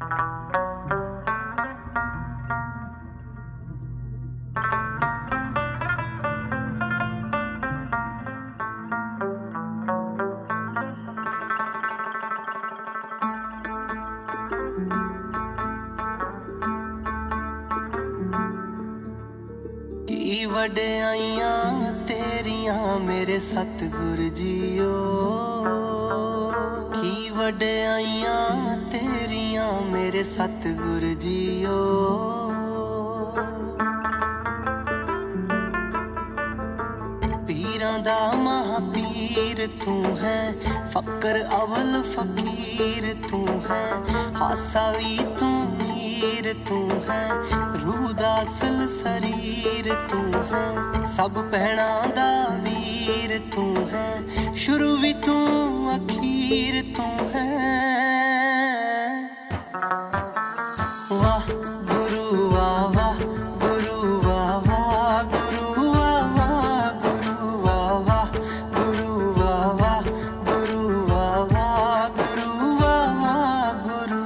ਕੀ ਵਡਿਆਈਆਂ ਤੇਰੀਆਂ ਮੇਰੇ ਸਤਿਗੁਰ ਜੀਓ, ਕੀ ਵਡਿਆਈਆਂ ਤੇਰੀਆਂ ਮੇਰੇ ਸਤਿਗੁਰ ਜੀਓ। ਪੀਰਾਂ ਦਾ ਮਹਾਪੀਰ ਤੂੰ ਹੈ, ਫਕਰ ਅਵਲ ਫਕੀਰ ਤੂੰ ਹੈ, ਹਾਸਾ ਵੀ ਤੂੰ मीर तू है, रूह दा असल शरीर तू है, सब भैणा दा वीर तू है, शुरू भी तू अखीर तू है। वाह गुरु वाह वाह गुरु वाह वाह गुरु वाह वाह गुरु वाह वाह गुरु वाह वाह गुरु वाह वाह गुरु वाह वाह गुरु।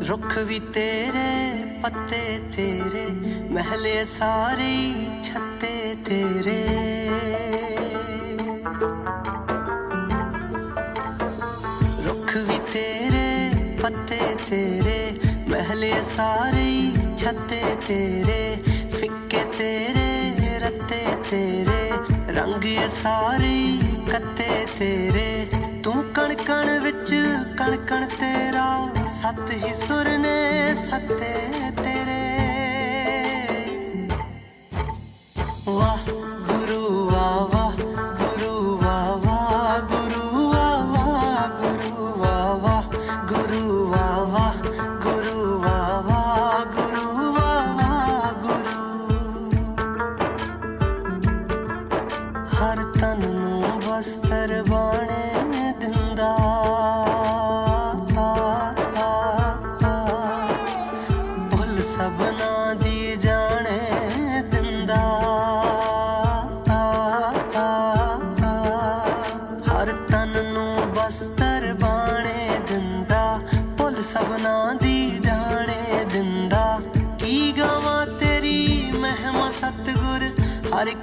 रुख भी तेरे पत्ते तेरे, महले सारे छत्ते तेरे। रुख भी तेरे पत्ते तेरे, महले सारे छत्ते तेरे, फिक्के तेरे रत्ते तेरे, रंग सारे कत्ते तेरे। तू कण कण विच कण कण तेरा, सत ही सुर ने सत्ते तेरे। वाह गुरु वाह वाह गुरु वाह वाह गुरु वाह वाह गुरु वाह वाह गुरु वाह वाह गुरु वाह वाह गुरु वाह वाह गुरु। हर तन नूं बस्तर बाणे दिंदा, भुल सबना दी जाने दिंदा। हर तन नूं बस्तर बाणे दिंदा, भुल सबना दी जाने दिंदा। की गावां तेरी महिमा सतगुर, हर एक